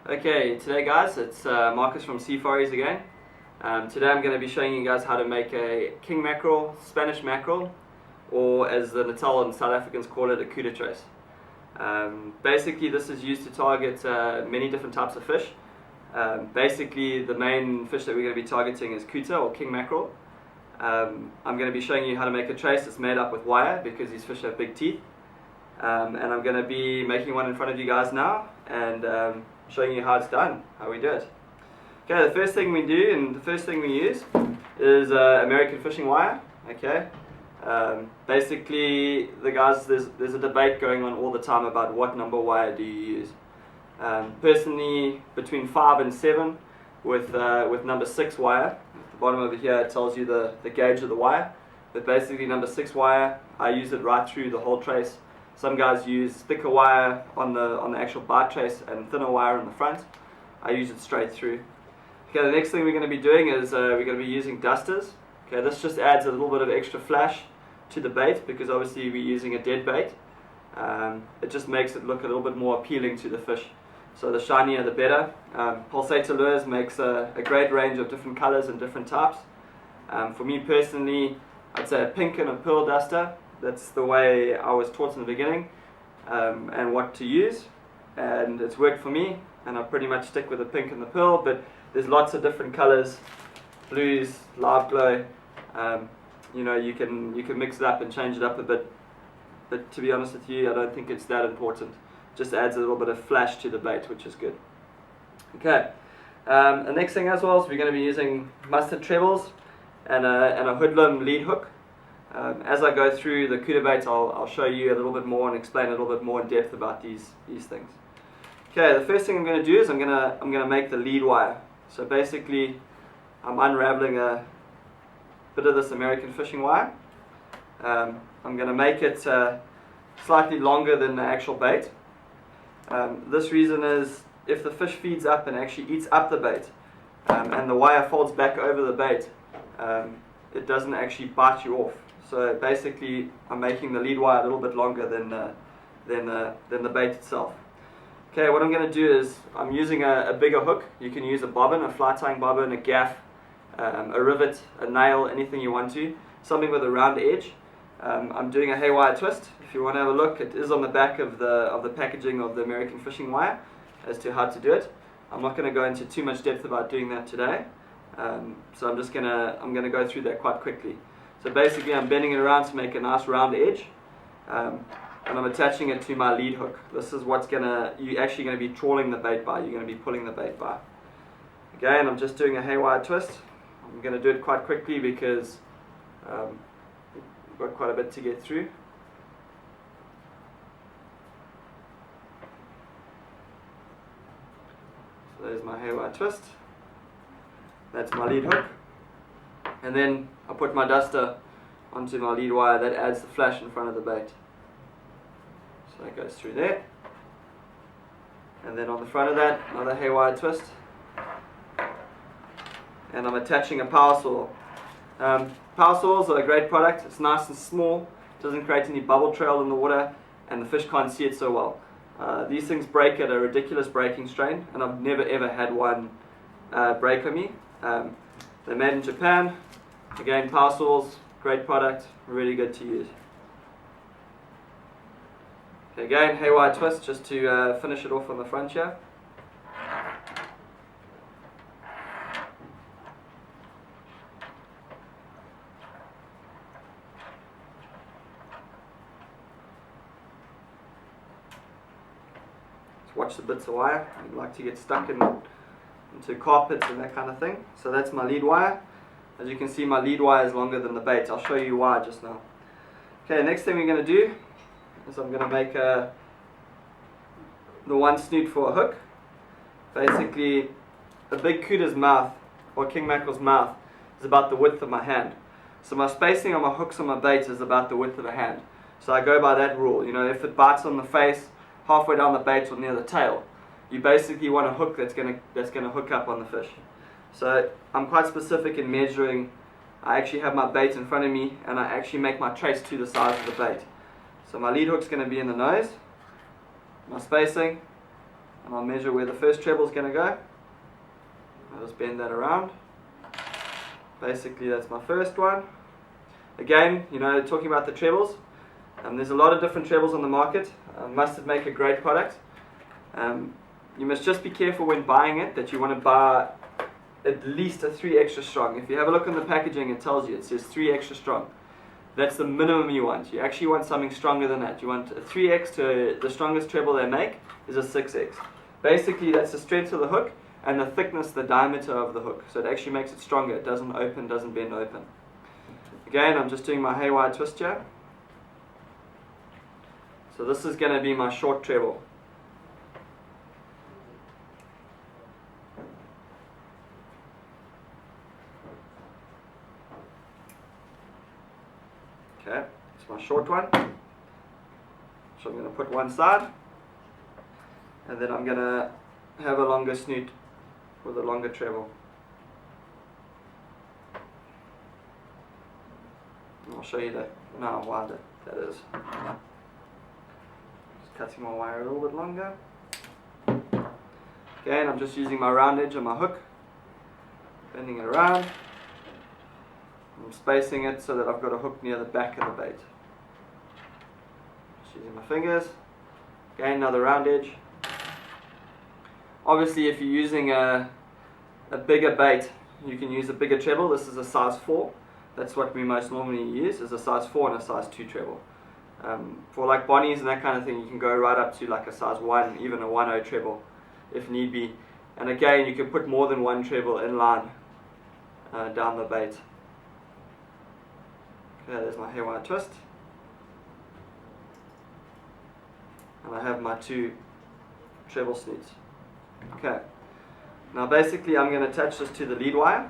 Okay, today guys, it's Markus from Seafaris again. Today I'm going to be showing you guys how to make a king mackerel, Spanish mackerel, or as the Natal and South Africans call it, a Couta trace. Basically this is used to target many different types of fish. Basically the main fish that we're going to be targeting is Couta or king mackerel. I'm going to be showing you how to make a trace that's made up with wire because these fish have big teeth. And I'm going to be making one in front of you guys now and showing you how it's done, how we do it. Okay, the first thing we do and the first thing we use is American fishing wire. Okay, basically the guys, there's a debate going on all the time about what number wire do you use. Personally, between 5 and 7 with number 6 wire. At the bottom over here it tells you the gauge of the wire, but basically number 6 wire, I use it right through the whole trace. Some guys use thicker wire on the actual bar trace and thinner wire in the front. I use it straight through. Okay, the next thing we're going to be doing is we're going to be using dusters. Okay, this just adds a little bit of extra flash to the bait because obviously we're using a dead bait. It just makes it look a little bit more appealing to the fish. So the shinier the better. Pulsator lures makes a great range of different colors and different types. For me personally, I'd say a pink and a pearl duster. That's the way I was taught in the beginning, and what to use, and it's worked for me, and I pretty much stick with the pink and the pearl, but there's lots of different colors, blues, live glow. You know, you can mix it up and change it up a bit, but to be honest with you, I don't think it's that important. It just adds a little bit of flash to the bait, which is good. Okay, the next thing as well is we're going to be using mustard trebles and a hoodlum lead hook. As I go through the Couta baits, I'll show you a little bit more and explain a little bit more in depth about these things. Okay, the first thing I'm going to do is I'm going to make the lead wire. So basically, I'm unraveling a bit of this American fishing wire. I'm going to make it slightly longer than the actual bait. This reason is if the fish feeds up and actually eats up the bait, and the wire folds back over the bait, it doesn't actually bite you off. So basically, I'm making the lead wire a little bit longer than the bait itself. Okay, what I'm going to do is I'm using a bigger hook. You can use a bobbin, a fly tying bobbin, a gaff, a rivet, a nail, anything you want to. Something with a round edge. I'm doing a haywire twist. If you want to have a look, it is on the back of the packaging of the American fishing wire as to how to do it. I'm not going to go into too much depth about doing that today. So I'm gonna go through that quite quickly. So basically I'm bending it around to make a nice round edge, and I'm attaching it to my lead hook. This is what's you're actually going to be trawling the bait by, you're going to be pulling the bait by. Again, I'm just doing a haywire twist. I'm going to do it quite quickly because we've got quite a bit to get through. So there's my haywire twist. That's my lead hook, and then I put my duster onto my lead wire. That adds the flash in front of the bait. So that goes through there, and then on the front of that, another haywire twist, and I'm attaching a power saw. Power saws are a great product. It's nice and small, doesn't create any bubble trail in the water, and the fish can't see it so well. These things break at a ridiculous breaking strain, and I've never ever had one break on me. They're made in Japan. Again, power saws, great product, really good to use. Okay, again, haywire twist just to finish it off on the front here. Just watch the bits of wire. I'd like to get stuck into carpets and that kind of thing. So that's my lead wire. As you can see, my lead wire is longer than the bait. I'll show you why just now. Okay, next thing we're going to do is I'm going to make the one snoot for a hook. Basically, a big Couta's mouth, or king mackerel's mouth, is about the width of my hand. So my spacing on my hooks on my bait is about the width of a hand. So I go by that rule. You know, if it bites on the face, halfway down the bait or near the tail, you basically want a hook that's going to hook up on the fish. So I'm quite specific in measuring. I actually have my bait in front of me, and I actually make my trace to the size of the bait. So my lead hook's going to be in the nose, my spacing, and I'll measure where the first treble is going to go. I'll just bend that around. Basically that's my first one. Again, you know, talking about the trebles, there's a lot of different trebles on the market. Mustard make a great product. You must just be careful when buying it that you want to buy at least a 3 extra strong. If you have a look on the packaging, it tells you, it says 3 extra strong. That's the minimum you want. You actually want something stronger than that. You want a 3x to the strongest treble they make is a 6x. Basically that's the strength of the hook and the thickness, the diameter of the hook. So it actually makes it stronger. It doesn't open, doesn't bend open. Again, I'm just doing my haywire twist here. So this is going to be my short treble. Okay, it's my short one. So I'm going to put one side, and then I'm going to have a longer snoot with a longer treble. And I'll show you that now why that is. Just cutting my wire a little bit longer. Again, I'm just using my round edge on my hook, bending it around. I'm spacing it so that I've got a hook near the back of the bait. Just using my fingers. Again, another round edge. Obviously, if you're using a bigger bait, you can use a bigger treble. This is a size 4. That's what we most normally use, is a size 4 and a size 2 treble. For like bonnies and that kind of thing, you can go right up to like a size 1, even a 1/0 treble if need be. And again, you can put more than one treble in line down the bait. Okay, there's my haywire twist. And I have my 2 treble snoots. Okay, now basically I'm going to attach this to the lead wire,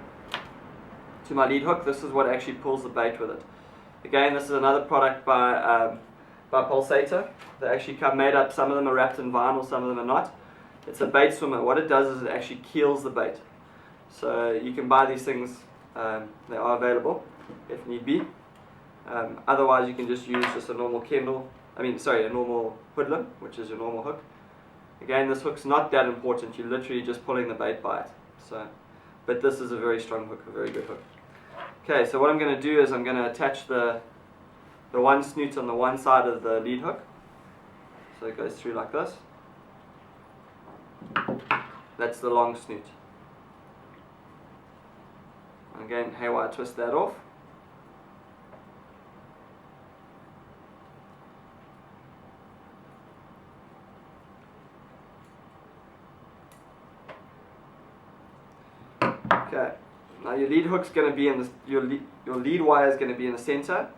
to my lead hook. This is what actually pulls the bait with it. Again, this is another product by Pulsator. They actually come made up, some of them are wrapped in vinyl, some of them are not. It's a bait swimmer. What it does is it actually keels the bait. So you can buy these things, they are available if need be. Otherwise you can just use a normal a normal hoodlum, which is your normal hook. Again, this hook's not that important, you're literally just pulling the bait by it. But this is a very strong hook, a very good hook. Okay, so what I'm going to do is I'm going to attach the one snoot on the one side of the lead hook. So it goes through like this. That's the long snoot. Again, haywire twist that off. Okay, now your lead hook's going to be in your lead wire is going to be in the center.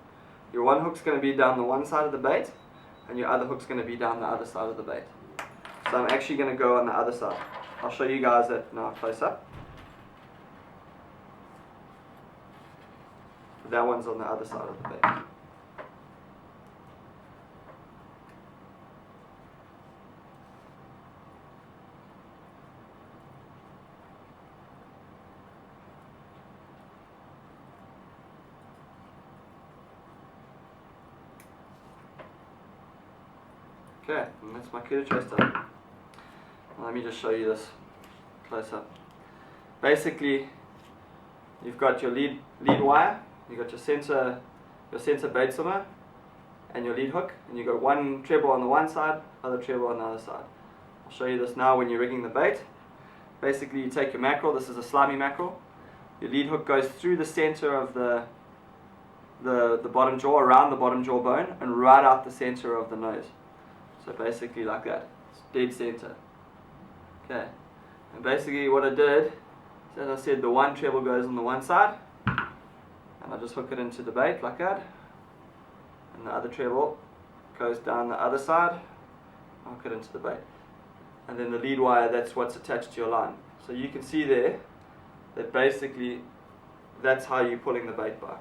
Your one hook's going to be down the one side of the bait, and your other hook's going to be down the other side of the bait. So I'm actually going to go on the other side. I'll show you guys that now close up. That one's on the other side of the bait. Okay, and that's my Couta trace done. Let me just show you this close up. Basically, you've got your lead wire, you've got your center bait swimmer, and your lead hook, and you've got one treble on the one side, other treble on the other side. I'll show you this now when you're rigging the bait. Basically, you take your mackerel. This is a slimy mackerel. Your lead hook goes through the center of the bottom jaw, around the bottom jaw bone, and right out the center of the nose. So basically like that. It's dead center. Okay. And basically what I did is, as I said, the one treble goes on the one side, and I just hook it into the bait like that, and the other treble goes down the other side, I'll hook it into the bait. And then the lead wire, that's what's attached to your line. So you can see there that basically that's how you're pulling the bait by.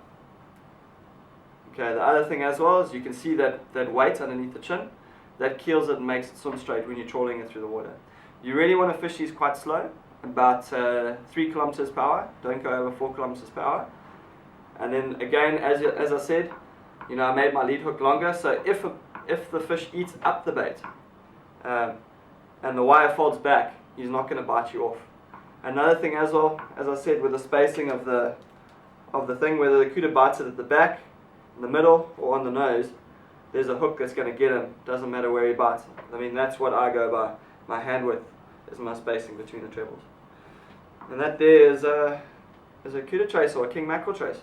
Okay, the other thing as well is you can see that weight underneath the chin. That keels it and makes it swim straight when you're trawling it through the water. You really want to fish these quite slow, about 3 kilometers per hour. Don't go over 4 kilometers per hour. And then again, as I said, I made my lead hook longer. So if the fish eats up the bait, and the wire folds back, he's not going to bite you off. Another thing as well, as I said, with the spacing of the thing, whether the Couta bites it at the back, in the middle, or on the nose, there's a hook that's going to get him. Doesn't matter where he bites. I mean, that's what I go by. My hand width is my spacing between the trebles. And that there is a Couta trace or a king mackerel trace.